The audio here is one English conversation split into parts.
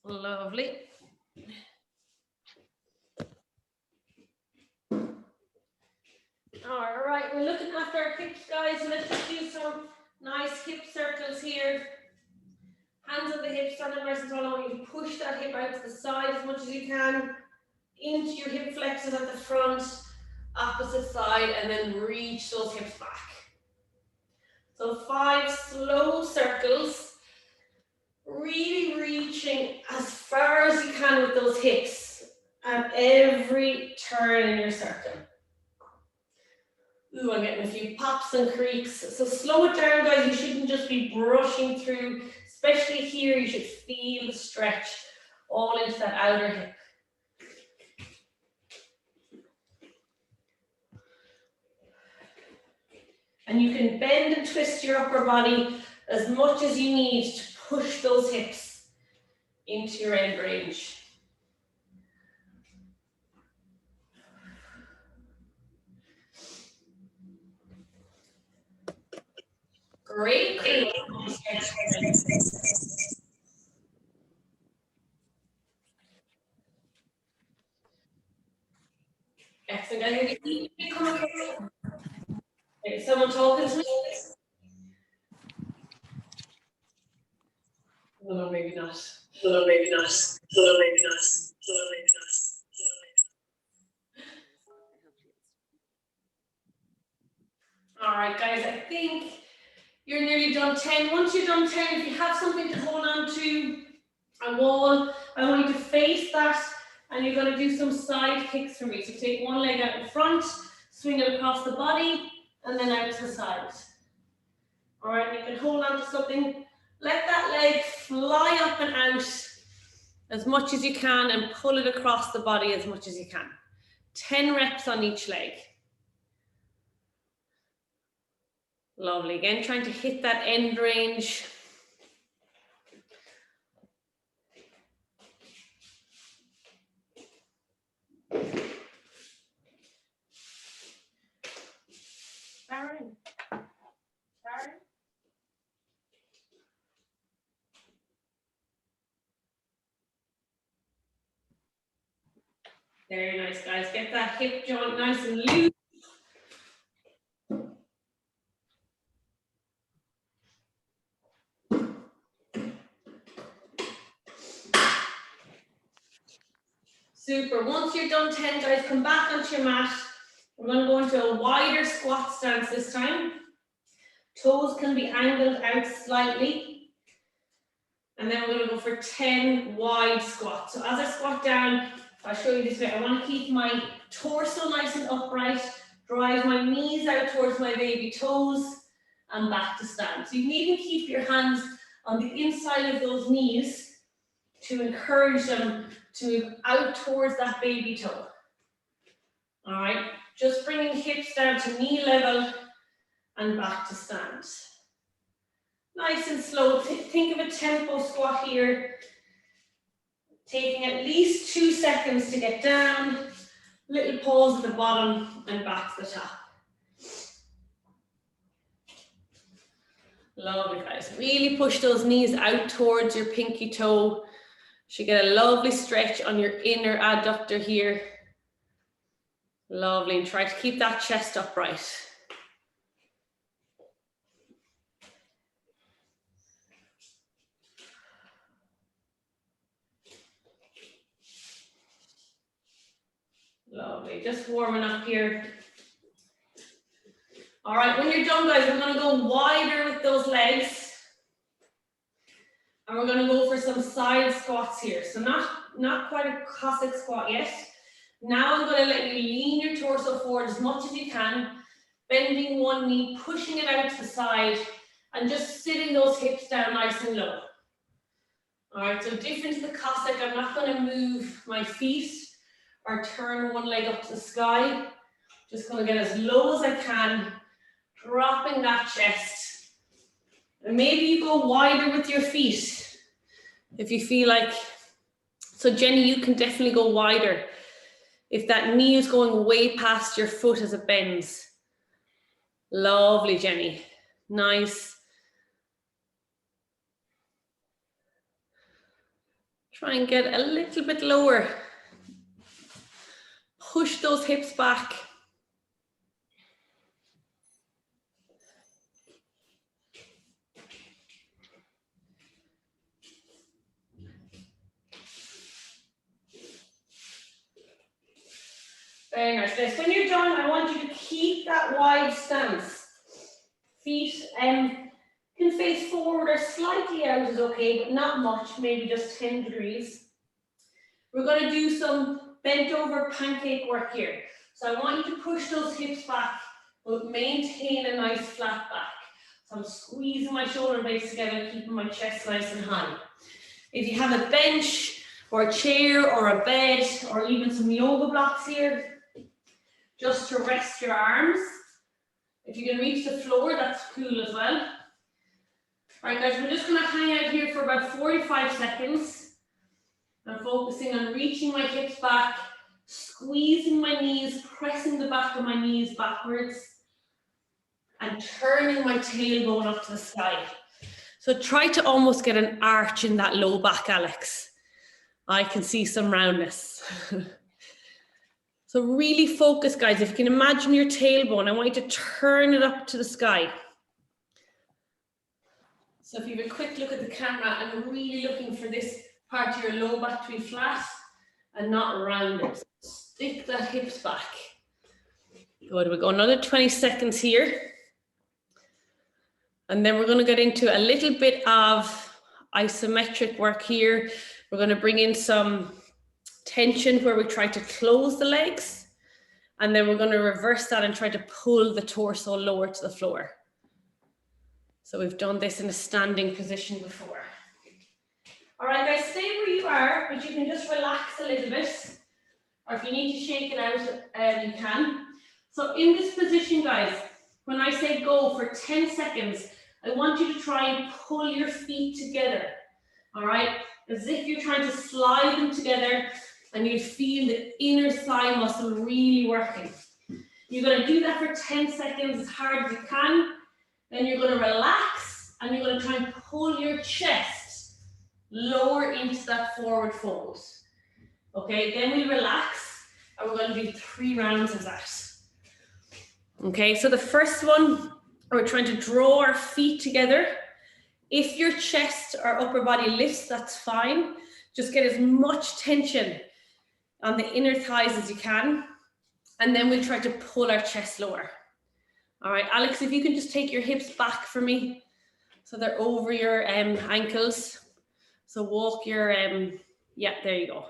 Lovely. All right, we're looking after our hips, guys. So let's just do some nice hip circles here. Hands on the hips, stand up nice and tall. I want you to push that hip out to the side as much as you can, into your hip flexors at the front, opposite side, and then reach those hips back. So 5 slow circles, really reaching as far as you can with those hips at every turn in your circle. Ooh, I'm getting a few pops and creaks. So slow it down, guys. You shouldn't just be brushing through, especially here. You should feel the stretch all into that outer hip. And you can bend and twist your upper body as much as you need to push those hips into your end range. Great. Excellent. Okay, someone talking to me? No, maybe not. No, maybe not. No, maybe not. No, maybe not. All right, guys, I think you're nearly done 10. Once you're done 10, if you have something to hold on to, a wall, I want you to face that, and you're going to do some side kicks for me. So take one leg out in front, swing it across the body, and then out to the side. All right, you can hold on to something. Let that leg fly up and out as much as you can and pull it across the body as much as you can. 10 reps on each leg. Lovely. Again, trying to hit that end range. Baron. Baron. Very nice, guys. Get that hip joint nice and loose. Super. Once you're done 10, guys, come back onto your mat. We're going to go into a wider squat stance this time. Toes can be angled out slightly. And then we're going to go for 10 wide squats. So as I squat down, I'll show you this way. I want to keep my torso nice and upright, drive my knees out towards my baby toes, and back to stand. So you can even keep your hands on the inside of those knees to encourage them to move out towards that baby toe. All right, just bringing hips down to knee level and back to stand. Nice and slow. Think of a tempo squat here. Taking at least 2 seconds to get down. Little pause at the bottom and back to the top. Lovely, guys. Really push those knees out towards your pinky toe. You should get a lovely stretch on your inner adductor here. Lovely. And try to keep that chest upright. Lovely. Just warming up here. All right, when you're done, guys, we're going to go wider with those legs. And we're going to go for some side squats here. So not quite a Cossack squat yet. Now I'm going to let you lean your torso forward as much as you can, bending one knee, pushing it out to the side, and just sitting those hips down nice and low. All right, so different to the Cossack, I'm not going to move my feet or turn one leg up to the sky. Just going to get as low as I can, dropping that chest. And maybe you go wider with your feet if you feel like. So Jenny, you can definitely go wider if that knee is going way past your foot as it bends. Lovely, Jenny. Nice. Try and get a little bit lower. Push those hips back. Very nice, guys. When you're done, I want you to keep that wide stance. Feet can face forward or slightly out is okay, but not much, maybe just 10 degrees. We're going to do some bent over pancake work here. So I want you to push those hips back, but maintain a nice flat back. So I'm squeezing my shoulder blades together, keeping my chest nice and high. If you have a bench or a chair or a bed or even some yoga blocks here, just to rest your arms. If you can reach the floor, that's cool as well. All right, guys, we're just going to hang out here for about 45 seconds. I'm focusing on reaching my hips back, squeezing my knees, pressing the back of my knees backwards, and turning my tailbone up to the sky. So try to almost get an arch in that low back, Alex. I can see some roundness. So really focus, guys. If you can imagine your tailbone, I want you to turn it up to the sky. So if you have a quick look at the camera, I'm really looking for this part of your low back to be flat and not rounded. Stick the hips back. Good, we'll go another 20 seconds here. And then we're going to get into a little bit of isometric work here. We're going to bring in some tension where we try to close the legs. And then we're going to reverse that and try to pull the torso lower to the floor. So we've done this in a standing position before. All right, guys, stay where you are, but you can just relax a little bit. Or if you need to shake it out, you can. So in this position, guys, when I say go for 10 seconds, I want you to try and pull your feet together. All right, as if you're trying to slide them together and you feel the inner thigh muscle really working. You're going to do that for 10 seconds as hard as you can. Then you're going to relax and you're going to try and pull your chest lower into that forward fold. Okay, then we relax and we're going to do 3 rounds of that. Okay, so the first one, we're trying to draw our feet together. If your chest or upper body lifts, that's fine. Just get as much tension on the inner thighs as you can. And then we'll try to pull our chest lower. All right, Alex, if you can just take your hips back for me so they're over your ankles. So walk your, yeah, there you go.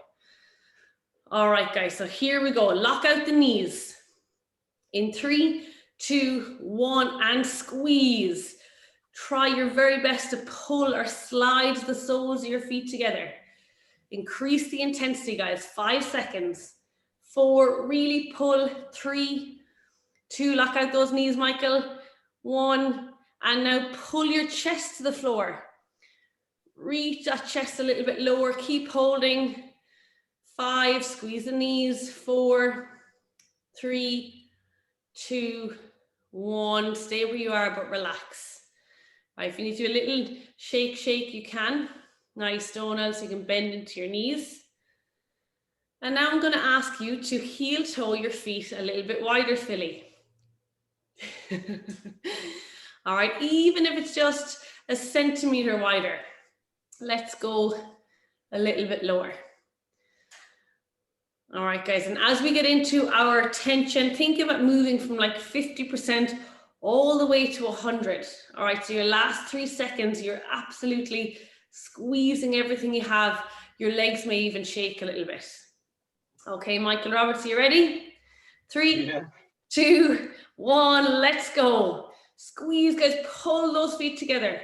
All right, guys, so here we go. Lock out the knees. In 3, 2, 1, and squeeze. Try your very best to pull or slide the soles of your feet together. Increase the intensity, guys. 5 seconds. 4, really pull. 3, 2, lock out those knees, Michael. 1, and now pull your chest to the floor. Reach that chest a little bit lower. Keep holding. 5, squeeze the knees. 4, 3, 2, 1. Stay where you are, but relax. Right, if you need to do a little shake, you can. Nice, Donald, so you can bend into your knees. And now I'm going to ask you to heel toe your feet a little bit wider, Philly. All right, even if it's just a centimeter wider, let's go a little bit lower. All right, guys, and as we get into our tension, think about moving from like 50% all the way to 100. All right, so your last 3 seconds, you're absolutely squeezing everything you have. Your legs may even shake a little bit. Okay, Michael Roberts, are you ready? 3, 2, 1, let's go. Squeeze, guys, pull those feet together.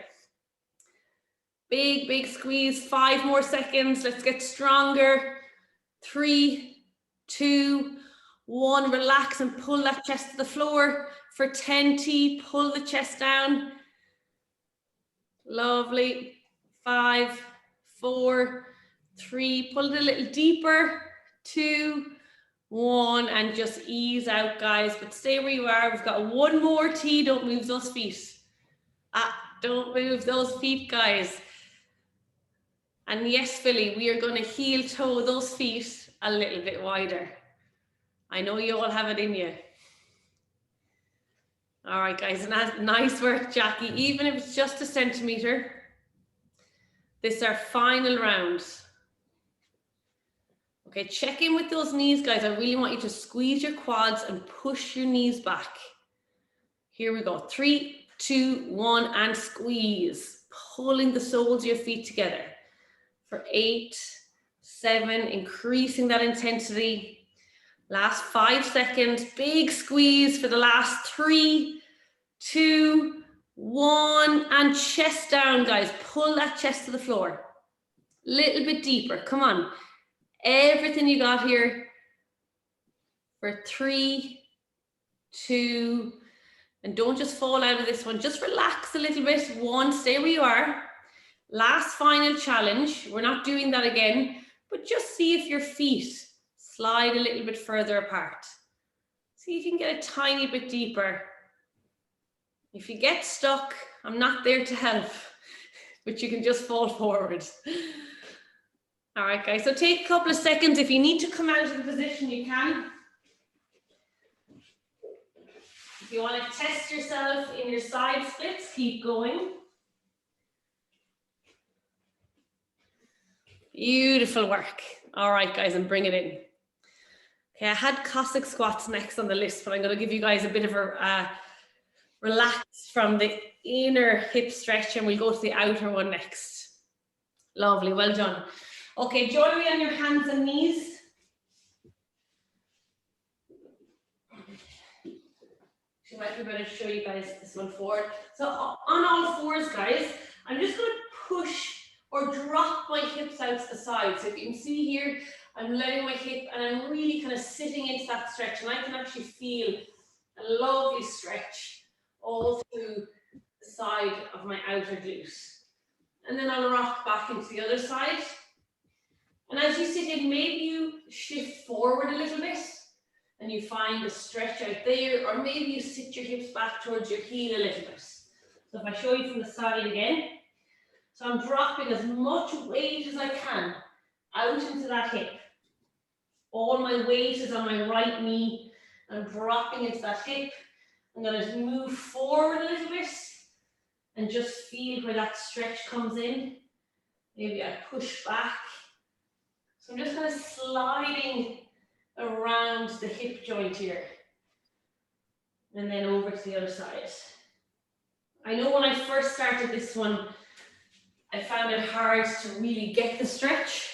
Big, big squeeze. 5 more seconds. Let's get stronger. 3, 2, 1. Relax and pull that chest to the floor. For 10T, pull the chest down. Lovely. 5, 4, 3. Pull it a little deeper. 2, 1, and just ease out, guys. But stay where you are. We've got 1 more T. Don't move those feet. Don't move those feet, guys. And yes, Philly, we are going to heel toe those feet a little bit wider. I know you all have it in you. All right, guys, and nice work, Jackie. Even if it's just a centimetre, this is our final round. Okay, check in with those knees, guys. I really want you to squeeze your quads and push your knees back. Here we go. 3, 2, 1, and squeeze. Pulling the soles of your feet together. For 8, 7, increasing that intensity. Last 5 seconds. Big squeeze for the last 3, 2, 1, and chest down, guys. Pull that chest to the floor. Little bit deeper. Come on. Everything you got here. For 3, 2, and don't just fall out of this one. Just relax a little bit. 1, stay where you are. Last final challenge. We're not doing that again, but just see if your feet slide a little bit further apart. See if you can get a tiny bit deeper. If you get stuck, I'm not there to help, but you can just fall forward. All right, guys, so take a couple of seconds. If you need to come out of the position, you can. If you want to test yourself in your side splits, keep going. Beautiful work. All right, guys, and bring it in. Okay, I had Cossack squats next on the list, but I'm going to give you guys a bit of a relax from the inner hip stretch, and we'll go to the outer one next. Lovely, well done. Okay, join me on your hands and knees. She might be better to show you guys this one forward. So on all fours, guys, I'm just going to push or drop my hips out to the side. So if you can see here, I'm letting my hip and I'm really kind of sitting into that stretch, and I can actually feel a lovely stretch all through the side of my outer glute. And then I'll rock back into the other side. And as you sit in, maybe you shift forward a little bit and you find a stretch out there, or maybe you sit your hips back towards your heel a little bit. So if I show you from the side again, so I'm dropping as much weight as I can out into that hip. All my weight is on my right knee. I'm dropping into that hip. I'm going to move forward a little bit and just feel where that stretch comes in. Maybe I push back. So I'm just kind of sliding around the hip joint here. And then over to the other side. I know when I first started this one, I found it hard to really get the stretch.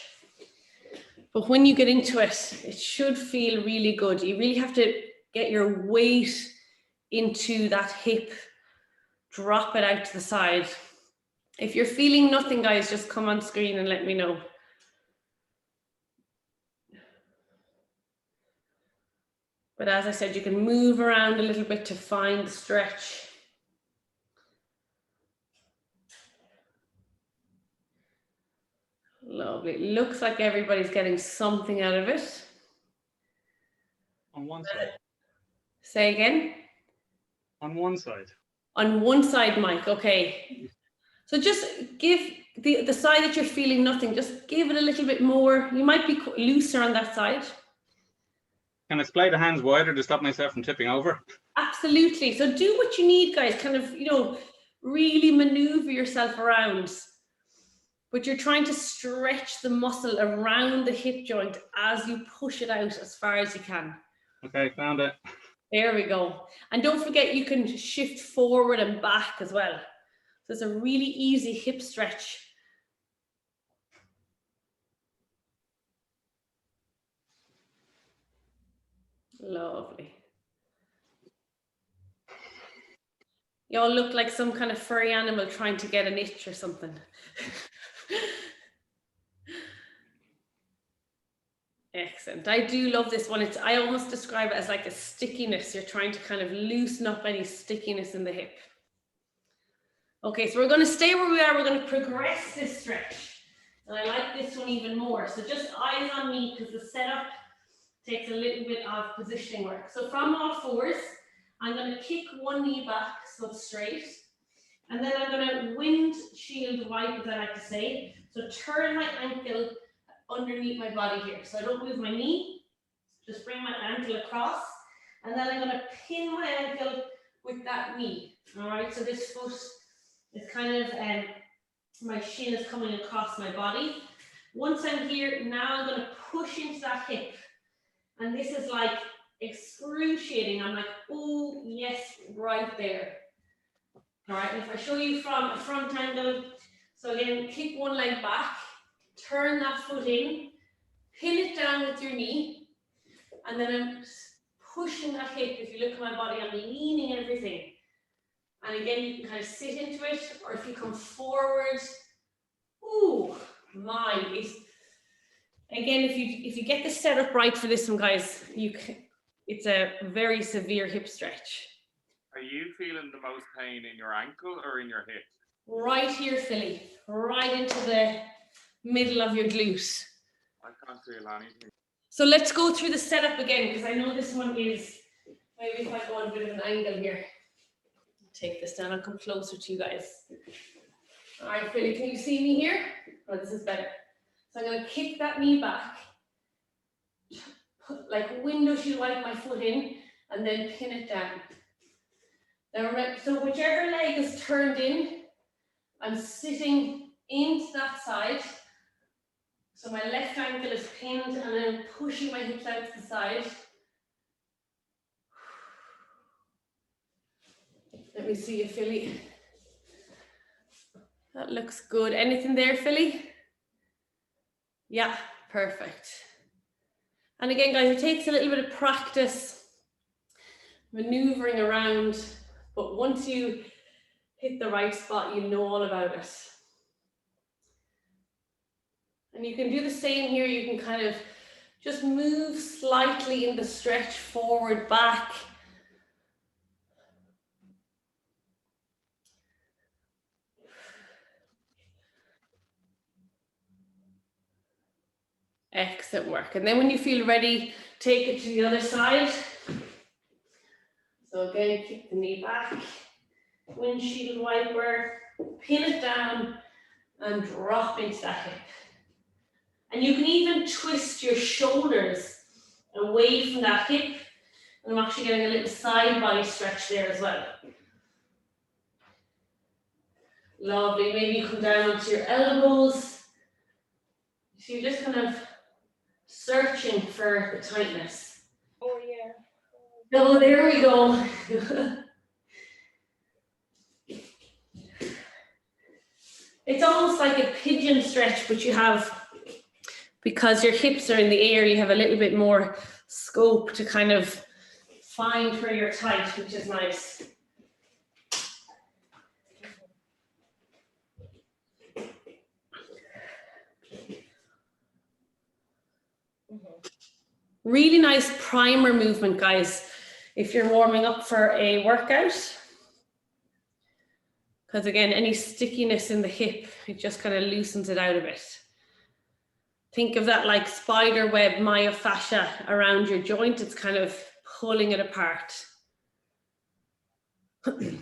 But when you get into it, it should feel really good. You really have to get your weight into that hip, drop it out to the side. If you're feeling nothing, guys, just come on screen and let me know. But as I said, you can move around a little bit to find the stretch. Lovely. It looks like everybody's getting something out of it. On one side. Say again? On one side. On one side, Mike, okay. So just give the side that you're feeling nothing, just give it a little bit more. You might be looser on that side. Can I splay the hands wider to stop myself from tipping over? Absolutely. So do what you need, guys. Kind of, you know, really maneuver yourself around. But you're trying to stretch the muscle around the hip joint as you push it out as far as you can. Okay, found it. There we go. And don't forget, you can shift forward and back as well. So it's a really easy hip stretch. Lovely. You all look like some kind of furry animal trying to get an itch or something. Excellent. I do love this one. I almost describe it as like a stickiness. You're trying to kind of loosen up any stickiness in the hip. Okay, so we're going to stay where we are. We're going to progress this stretch. And I like this one even more. So just eyes on me, because the setup takes a little bit of positioning work. So from all fours, I'm going to kick one knee back so it's straight. And then I'm going to windshield wipe, as I like to say. So turn my ankle underneath my body here. So I don't move my knee, just bring my ankle across, and then I'm gonna pin my ankle with that knee. All right, so this foot is kind of, my shin is coming across my body. Once I'm here, now I'm gonna push into that hip. And this is like excruciating. I'm like, oh yes, right there. All right, and if I show you from a front angle, so again, kick one leg back, turn that foot in, pin it down with your knee, and then I'm pushing that hip. If you look at my body, I'm leaning everything. And again, you can kind of sit into it, or if you come forward, ooh, my, again, if you get the setup right for this one, guys, it's a very severe hip stretch. Are you feeling the most pain in your ankle or in your hip? Right here, Philly, right into the middle of your glute. I can't feel anything. So let's go through the setup again, because I know this one is, maybe if I go on a bit of an angle here. Take this down, I'll come closer to you guys. All right, Philly, can you see me here? Oh, this is better. So I'm gonna kick that knee back, put like window shield wipe my foot in, and then pin it down. Now remember, so whichever leg is turned in, I'm sitting into that side. So my left ankle is pinned and I'm pushing my hips out to the side. Let me see you, Philly. That looks good. Anything there, Philly? Yeah, perfect. And again, guys, it takes a little bit of practice maneuvering around, but once you hit the right spot, you know all about it. And you can do the same here. You can kind of just move slightly in the stretch forward, back. Excellent work. And then when you feel ready, take it to the other side. So again, kick the knee back, windshield wiper, pin it down and drop into that hip. And you can even twist your shoulders away from that hip. And I'm actually getting a little side body stretch there as well. Lovely. Maybe you come down onto your elbows. So you're just kind of searching for the tightness. Oh yeah. Oh, there we go. It's almost like a pigeon stretch, but you have, because your hips are in the air, you have a little bit more scope to kind of find where you're tight, which is nice. Really nice primer movement, guys, if you're warming up for a workout. Because again, any stickiness in the hip, it just kind of loosens it out a bit. Think of that like spider web myofascia around your joint. It's kind of pulling it apart. Philly,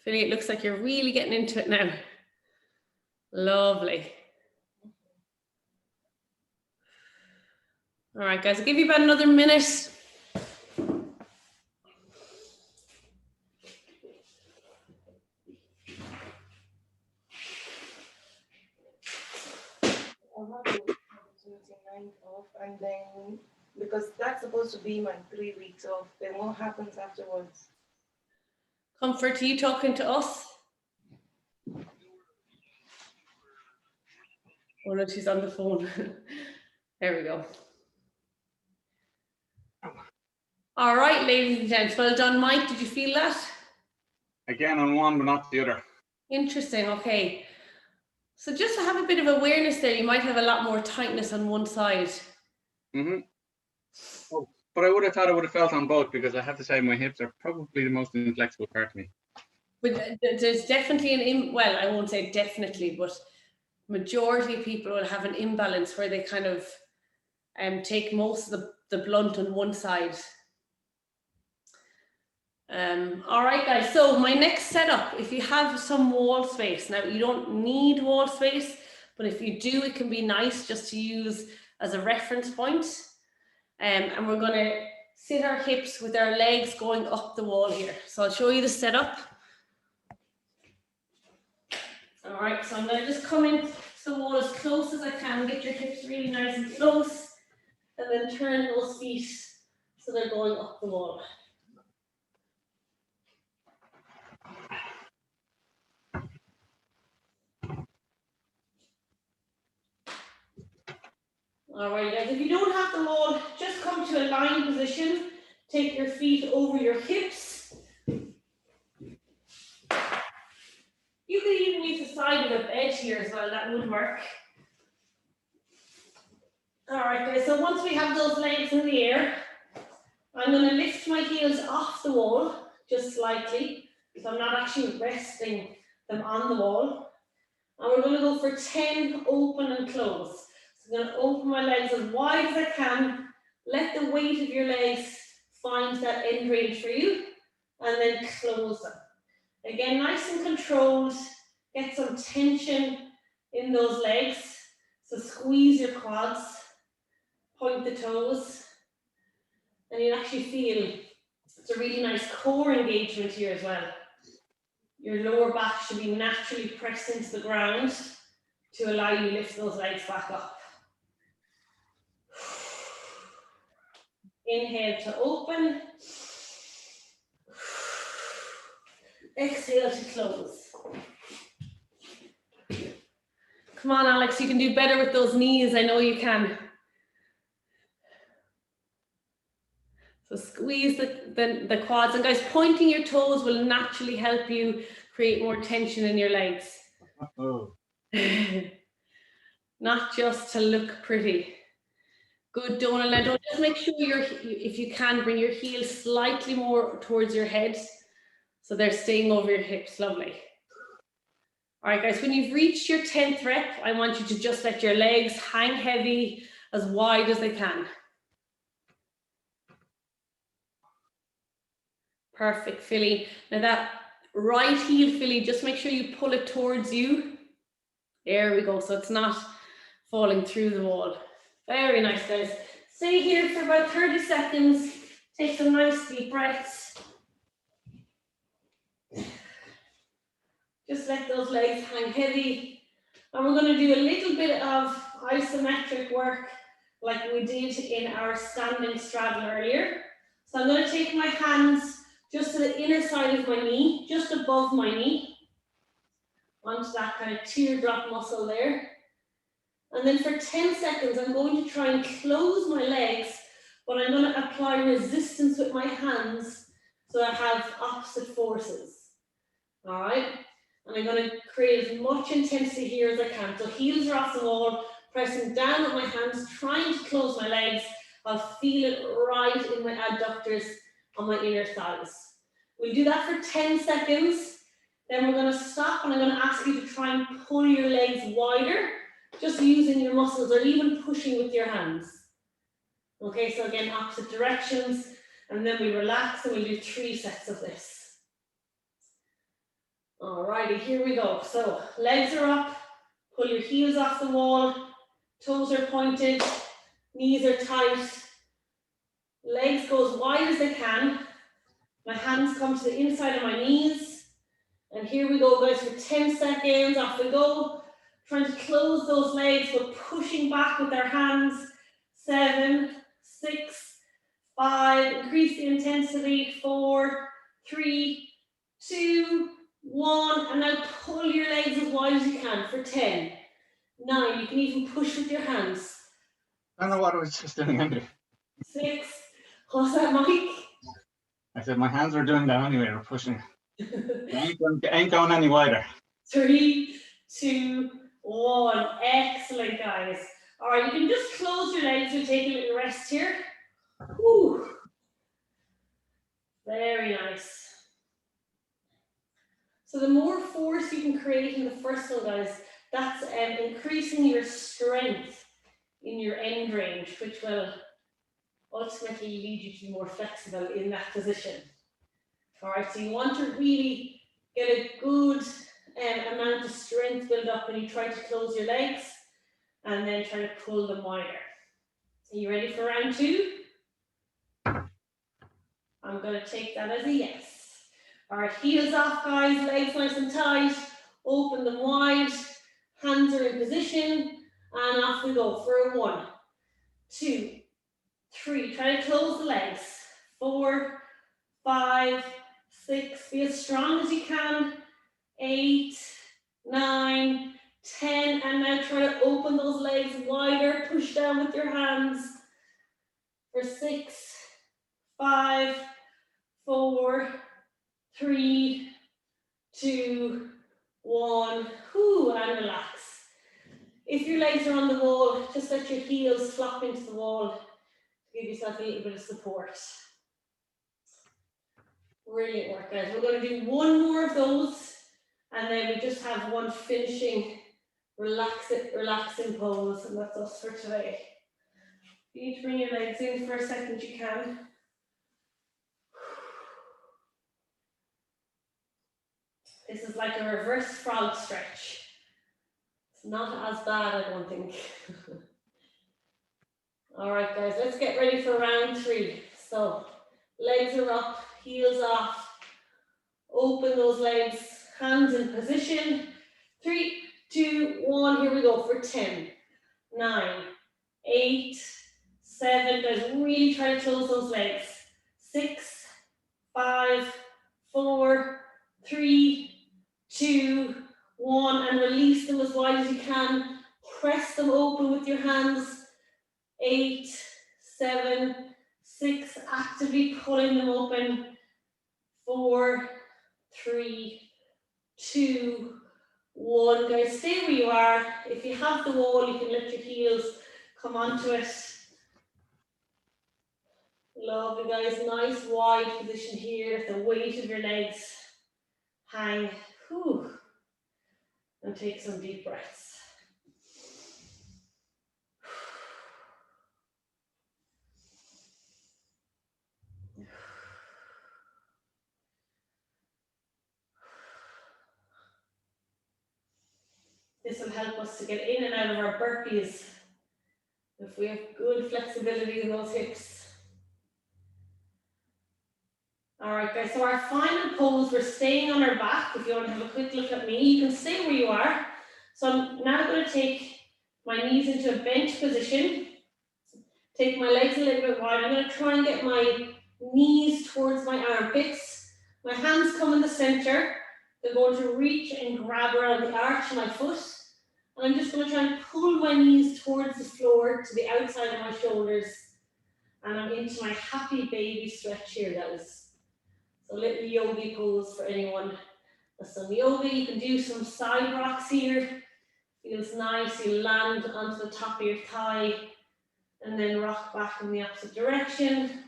it looks like you're really getting into it now. Lovely. All right, guys, I'll give you about another minute. Off, and then because that's supposed to be my 3 weeks off, then what happens afterwards? Comfort, are you talking to us? Oh no, she's on the phone. There we go. All right, ladies and gents, well done. Mike, did you feel that? Again on one, but not the other. Interesting, okay. So just to have a bit of awareness there, you might have a lot more tightness on one side. Mm-hmm. Oh, but I would have thought I would have felt on both, because I have to say my hips are probably the most inflexible part of me. But there's definitely well, I won't say definitely, but majority of people will have an imbalance where they kind of take most of the blunt on one side. All right, guys, so my next setup, if you have some wall space, now you don't need wall space, but if you do, it can be nice just to use as a reference point. And we're gonna sit our hips with our legs going up the wall here. So I'll show you the setup. All right, so I'm gonna just come in to the wall as close as I can, get your hips really nice and close, and then turn those feet so they're going up the wall. All right, guys, if you don't have the wall, just come to a lying position. Take your feet over your hips. You could even use the side of the bed here as well, that would work. All right, guys, so once we have those legs in the air, I'm going to lift my heels off the wall, just slightly, so I'm not actually resting them on the wall. And we're going to go for 10 open and close. So I'm going to open my legs as wide as I can, let the weight of your legs find that end range for you, and then close them. Again, nice and controlled, get some tension in those legs. So squeeze your quads, point the toes, and you'll actually feel it's a really nice core engagement here as well. Your lower back should be naturally pressed into the ground to allow you to lift those legs back up. Inhale to open. Exhale to close. Come on, Alex, you can do better with those knees. I know you can. So squeeze the quads. And guys, pointing your toes will naturally help you create more tension in your legs. Oh. Not just to look pretty. Good, Donal. Now, don't just make sure if you can, bring your heels slightly more towards your head. So they're staying over your hips, lovely. All right, guys, when you've reached your 10th rep, I want you to just let your legs hang heavy as wide as they can. Perfect, Philly. Now that right heel, Philly, just make sure you pull it towards you. There we go, so it's not falling through the wall. Very nice, guys. Stay here for about 30 seconds. Take some nice deep breaths. Just let those legs hang heavy. And we're going to do a little bit of isometric work like we did in our standing straddle earlier. So I'm going to take my hands just to the inner side of my knee, just above my knee, onto that kind of teardrop muscle there. And then for 10 seconds, I'm going to try and close my legs, but I'm going to apply resistance with my hands so I have opposite forces. All right? And I'm going to create as much intensity here as I can. So heels are off the wall, pressing down with my hands, trying to close my legs. I'll feel it right in my adductors on my inner thighs. We'll do that for 10 seconds. Then we're going to stop and I'm going to ask you to try and pull your legs wider, just using your muscles or even pushing with your hands. Okay, so again, opposite directions. And then we relax and we'll do 3 sets of this. Alrighty, here we go. So legs are up, pull your heels off the wall, toes are pointed, knees are tight, legs go as wide as they can. My hands come to the inside of my knees. And here we go, guys, for 10 seconds, off we go. Trying to close those legs, but pushing back with our hands. 7, 6, 5, increase the intensity. 4, 3, 2, 1, and now pull your legs as wide as you can for 10, 9, you can even push with your hands. I don't know what I was just doing, Andrew. 6, what's that, Mike? I said my hands are doing that anyway, we're pushing. ain't going any wider. 3, 2, 1, excellent, guys. All right, you can just close your legs, we'll take a little rest here. Whew. Very nice. So the more force you can create in the first one, guys, that's increasing your strength in your end range, which will ultimately lead you to be more flexible in that position. All right, so you want to really get a good amount of strength build up when you try to close your legs and then try to pull them wider. Are you ready for round 2? I'm going to take that as a yes. All right, heels off, guys, legs nice and tight, open them wide, hands are in position, and off we go for a 1, 2, 3, try to close the legs, 4, 5, 6, be as strong as you can, 8, 9, 10, and now try to open those legs wider, push down with your hands for 6, 5, 4, 3, 2, 1, and relax. If your legs are on the wall, just let your heels flop into the wall to give yourself a little bit of support. Brilliant work, guys. We're going to do 1 more of those, and then we just have one finishing relaxing pose, and that's us for today. If you need to bring your legs in for a second, you can. This is like a reverse frog stretch. It's not as bad, I don't think. All right, guys, let's get ready for round 3. So, legs are up, heels off. Open those legs, hands in position. 3, 2, 1, here we go for 10, 9, 8, 7, guys, really try to close those legs. 6, 5, 4, 3, 2, 1, and release them as wide as you can. Press them open with your hands. 8, 7, 6, actively pulling them open. 4, 3, 2, 1. Guys, stay where you are. If you have the wall, you can let your heels come onto it. Lovely, guys. Nice wide position here. Let the weight of your legs hang. Whew. And take some deep breaths. This will help us to get in and out of our burpees if we have good flexibility in those hips. All right, guys, so our final pose, we're staying on our back. If you want to have a quick look at me, you can stay where you are. So I'm now going to take my knees into a bench position. Take my legs a little bit wide. I'm going to try and get my knees towards my armpits. My hands come in the center. They're going to reach and grab around the arch of my foot. And I'm just going to try and pull my knees towards the floor to the outside of my shoulders. And I'm into my happy baby stretch here, guys. So a little yogi pose for anyone that's done yoga. You can do some side rocks here. Feels nice. You land onto the top of your thigh and then rock back in the opposite direction.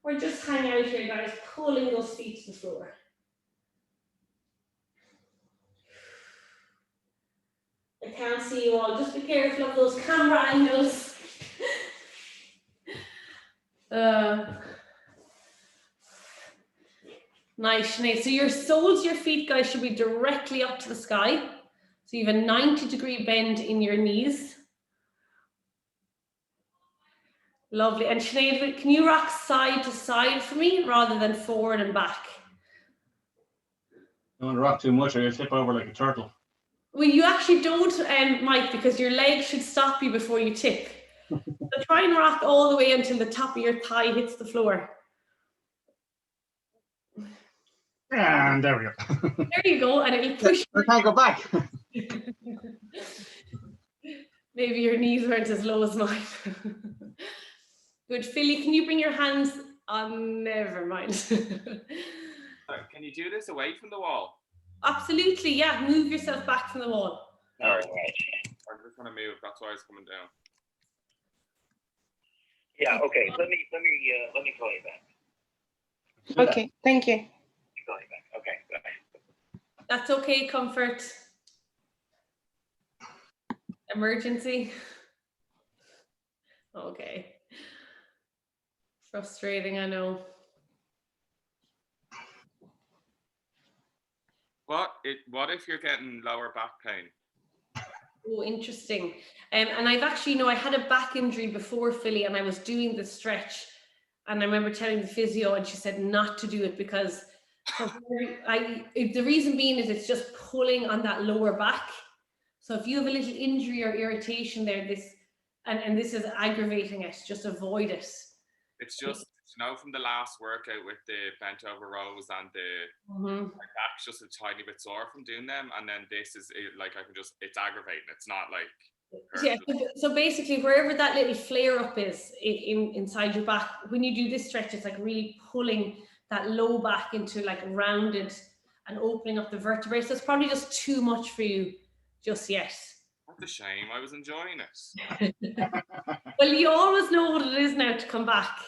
Or just hang out here, guys, pulling those feet to the floor. I can't see you all. Just be careful of those camera angles. Nice, Sinead. So your soles of your feet, guys, should be directly up to the sky. So you have a 90-degree bend in your knees. Lovely. And Sinead, can you rock side to side for me rather than forward and back? Don't rock too much or you'll tip over like a turtle. Well, you actually don't, Mike, because your legs should stop you before you tip. So try and rock all the way until the top of your thigh hits the floor. And there we go. There you go, and it'll push. I can't go back. Maybe your knees weren't as low as mine. Good. Philly, can you bring your hands on? Never mind. Can you do this away from the wall? Absolutely, yeah. Move yourself back from the wall. All right. I'm just going to move. That's why it's coming down. Yeah. Okay. Let me call you back. Okay, thank you. Call you back. Okay. Bye. That's okay, Comfort. Emergency. Okay. Frustrating, I know. What if you're getting lower back pain? Oh, interesting. And I've actually, I had a back injury before Philly, and I was doing the stretch, and I remember telling the physio, and she said not to do it because the reason being is it's just pulling on that lower back. So if you have a little injury or irritation there, and this is aggravating it, just avoid it. It's just, from the last workout with the bent over rows and my back's just a tiny bit sore from doing them, and then this is like it's aggravating. It's not like so basically wherever that little flare up is inside your back, when you do this stretch, it's like really pulling that low back into like rounded and opening up the vertebrae. So it's probably just too much for you just yet. That's a shame. I was enjoying it. Well, you always know what it is now to come back.